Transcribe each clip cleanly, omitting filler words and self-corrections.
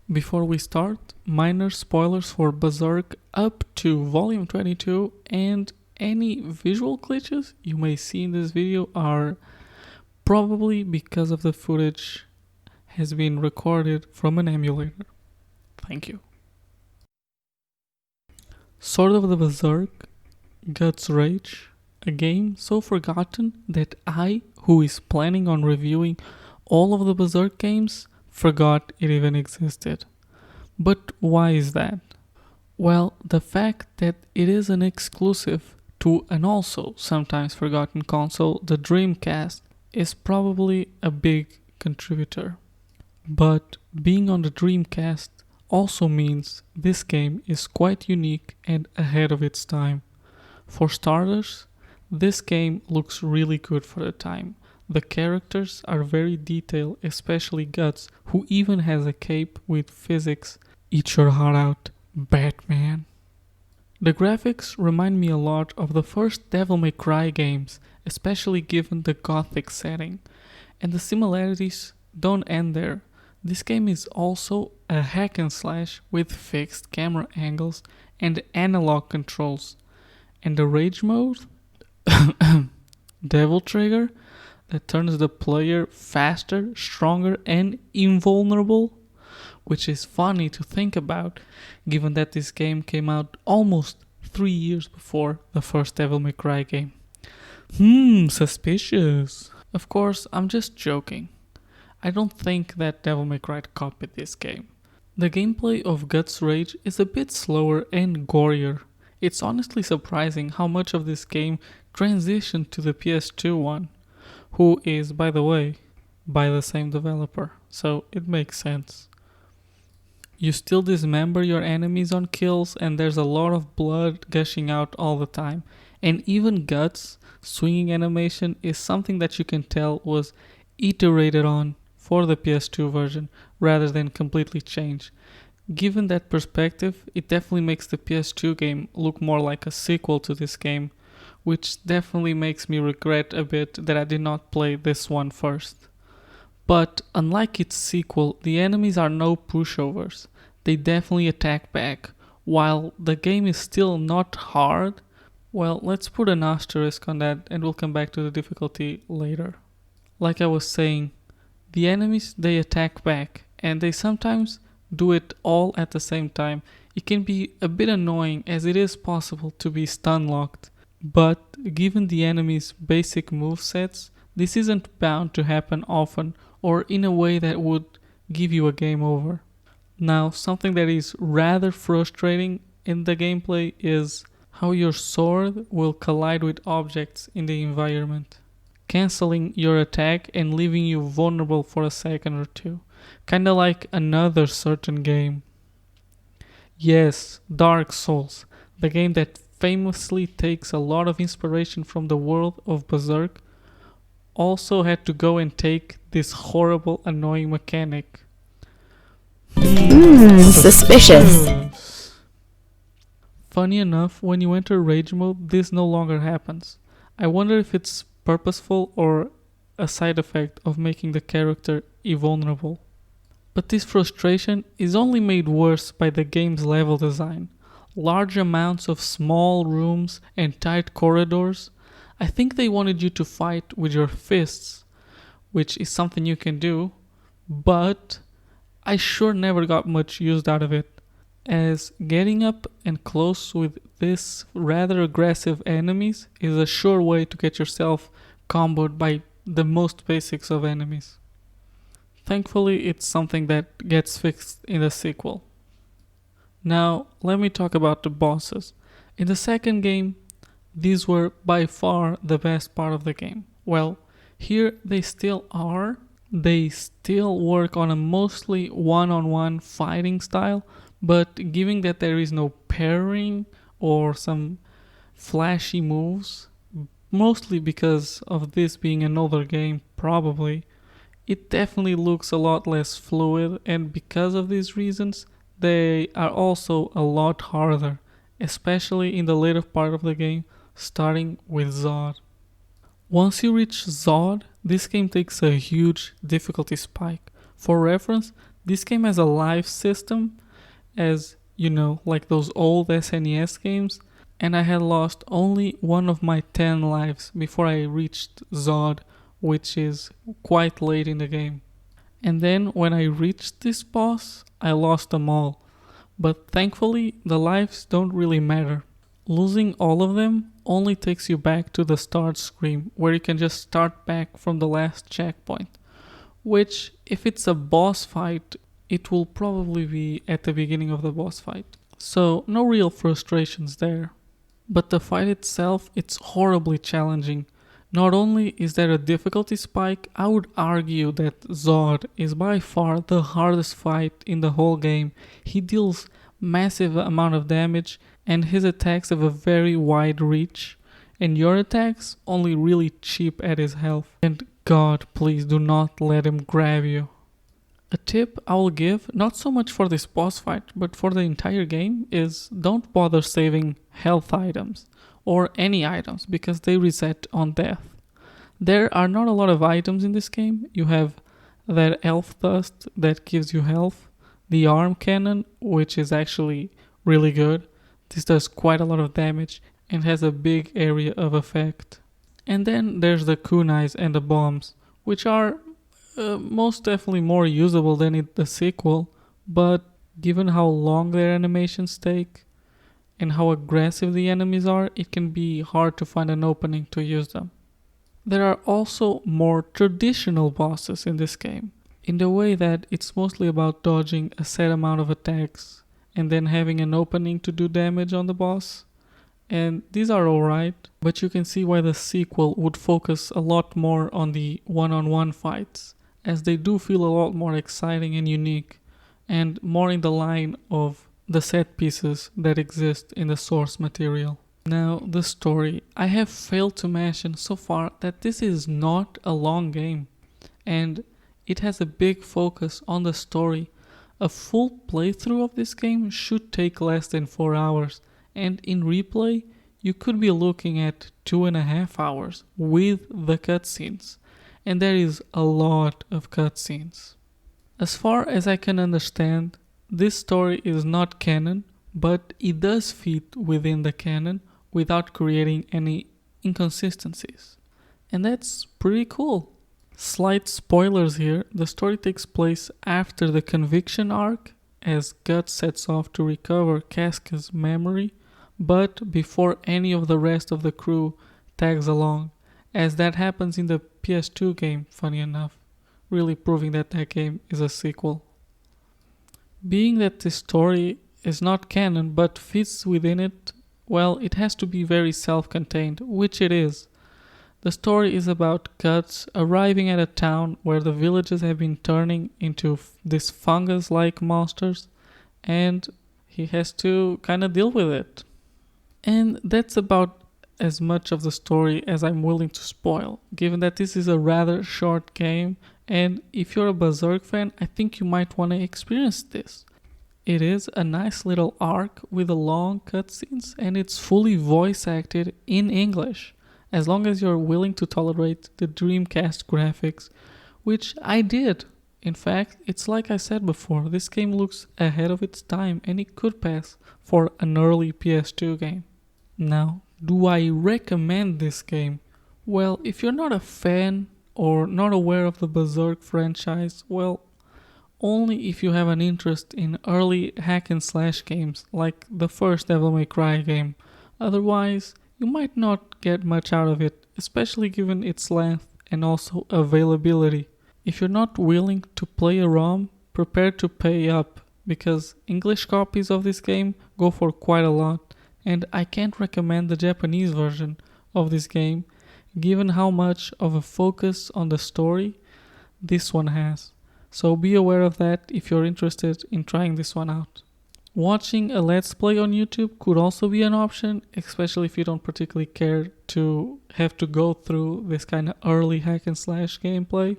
Before we start, minor spoilers for Berserk up to volume 22, and any visual glitches you may see in this video are probably because of the footage has been recorded from an emulator. Thank you. Sword of the Berserk, Guts Rage, a game so forgotten that I, who is planning on reviewing all of the Berserk games, forgot it even existed. But why is that? Well, the fact that it is an exclusive to an also sometimes forgotten console, the Dreamcast, is probably a big contributor. But being on the Dreamcast also means this game is quite unique and ahead of its time. For starters, this game looks really good for the time. The characters are very detailed, especially Guts, who even has a cape with physics. Eat your heart out, Batman. The graphics remind me a lot of the first Devil May Cry games, especially given the gothic setting. And the similarities don't end there. This game is also a hack and slash with fixed camera angles and analog controls. And the rage mode, Devil Trigger, that turns the player faster, stronger, and invulnerable, which is funny to think about given that this game came out almost 3 years before the first Devil May Cry game. Suspicious. Of course, I'm just joking. I don't think that Devil May Cry copied this game. The gameplay of Guts Rage is a bit slower and gorier. It's honestly surprising how much of this game transitioned to the PS2 one, who is, by the way, by the same developer, so it makes sense. You still dismember your enemies on kills, and there's a lot of blood gushing out all the time. And even Guts' swinging animation is something that you can tell was iterated on for the PS2 version rather than completely changed. Given that perspective, it definitely makes the PS2 game look more like a sequel to this game, which definitely makes me regret a bit that I did not play this one first. But unlike its sequel, the enemies are no pushovers. They definitely attack back. While the game is still not hard, well, let's put an asterisk on that and we'll come back to the difficulty later. Like I was saying, the enemies, they attack back, and they sometimes do it all at the same time. It can be a bit annoying as it is possible to be stun locked. But given the enemy's basic movesets, this isn't bound to happen often or in a way that would give you a game over. Now, something that is rather frustrating in the gameplay is how your sword will collide with objects in the environment, cancelling your attack and leaving you vulnerable for a second or two. Kinda like another certain game. Yes, Dark Souls, the game that famously takes a lot of inspiration from the world of Berserk, also had to go and take this horrible, annoying mechanic. Suspicious. Funny enough, when you enter Rage mode, this no longer happens. I wonder if it's purposeful or a side effect of making the character invulnerable. But this frustration is only made worse by the game's level design. Large amounts of small rooms and tight corridors. I think they wanted you to fight with your fists, which is something you can do, but I sure never got much used out of it, as getting up and close with this rather aggressive enemies is a sure way to get yourself comboed by the most basics of enemies. Thankfully, it's something that gets fixed in the sequel. Now, let me talk about the bosses. In the second game, these were by far the best part of the game. Well, here they still are. They still work on a mostly one-on-one fighting style, but given that there is no parrying or some flashy moves, mostly because of this being an older game probably, it definitely looks a lot less fluid, and because of these reasons, they are also a lot harder, especially in the later part of the game, starting with Zod. Once you reach Zod, this game takes a huge difficulty spike. For reference, This game has a life system, as you know, like those old SNES games, and I had lost only one of my 10 lives before I reached Zod, which is quite late in the game. And then when I reached this boss, I lost them all. But thankfully, the lives don't really matter. Losing all of them only takes you back to the start screen, where you can just start back from the last checkpoint. Which, if it's a boss fight, it will probably be at the beginning of the boss fight. So, no real frustrations there. But the fight itself, it's horribly challenging. Not only is there a difficulty spike, I would argue that Zod is by far the hardest fight in the whole game. He deals massive amount of damage and his attacks have a very wide reach, and your attacks only really chip at his health. And God, please do not let him grab you. A tip I will give, not so much for this boss fight, but for the entire game, is don't bother saving health items or any items because they reset on death. There are not a lot of items in this game. You have that elf dust that gives you health, the arm cannon, which is actually really good. This does quite a lot of damage and has a big area of effect. And then there's the kunais and the bombs, which are most definitely more usable than in the sequel, but given how long their animations take and how aggressive the enemies are, it can be hard to find an opening to use them. There are also more traditional bosses in this game, in the way that it's mostly about dodging a set amount of attacks and then having an opening to do damage on the boss. And these are alright, but you can see why the sequel would focus a lot more on the one-on-one fights, as they do feel a lot more exciting and unique, and more in the line of the set pieces that exist in the source material. Now, the story. I have failed to mention so far that this is not a long game, and it has a big focus on the story. A full playthrough of this game should take less than 4 hours, and in replay, you could be looking at 2.5 hours with the cutscenes, and there is a lot of cutscenes. As far as I can understand, this story is not canon, but it does fit within the canon without creating any inconsistencies. And that's pretty cool. Slight spoilers here, the story takes place after the conviction arc, as Guts sets off to recover Casca's memory, but before any of the rest of the crew tags along, as that happens in the PS2 game, funny enough, really proving that that game is a sequel. Being that this story is not canon but fits within it, well, it has to be very self-contained, which it is. The story is about Guts arriving at a town where the villages have been turning into these fungus-like monsters, and he has to kind of deal with it. And that's about as much of the story as I'm willing to spoil, given that this is a rather short game, and if you're a Berserk fan, I think you might want to experience this. It is a nice little arc with a long cutscenes, and it's fully voice acted in English, as long as you're willing to tolerate the dreamcast graphics, which I did. In fact, it's like I said before, this game looks ahead of its time and it could pass for an early PS2 game. Now, do I recommend this game? Well, if you're not a fan or not aware of the Berserk franchise, well, only if you have an interest in early hack and slash games like the first Devil May Cry game. Otherwise, you might not get much out of it, especially given its length and also availability. If you're not willing to play a ROM, prepare to pay up, because English copies of this game go for quite a lot, and I can't recommend the Japanese version of this game, given how much of a focus on the story this one has. So be aware of that if you're interested in trying this one out. Watching a Let's Play on YouTube could also be an option, especially if you don't particularly care to have to go through this kind of early hack and slash gameplay.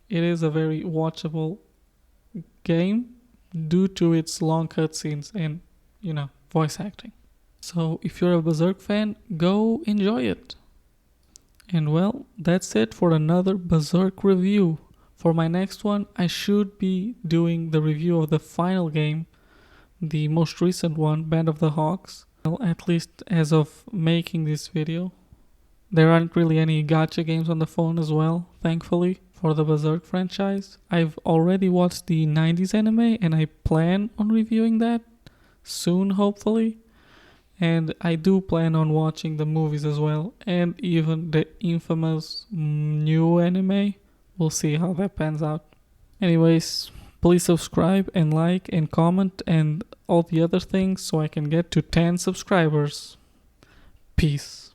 It is a very watchable game due to its long cutscenes and, voice acting. So if you're a Berserk fan, go enjoy it. And well, that's it for another Berserk review. For my next one, I should be doing the review of the final game, the most recent one, Band of the Hawks. Well, at least as of making this video. There aren't really any gacha games on the phone as well, thankfully, for the Berserk franchise. I've already watched the 90s anime and I plan on reviewing that soon, hopefully. And I do plan on watching the movies as well, and even the infamous new anime. We'll see how that pans out. Anyways, please subscribe and like and comment and all the other things so I can get to 10 subscribers. Peace.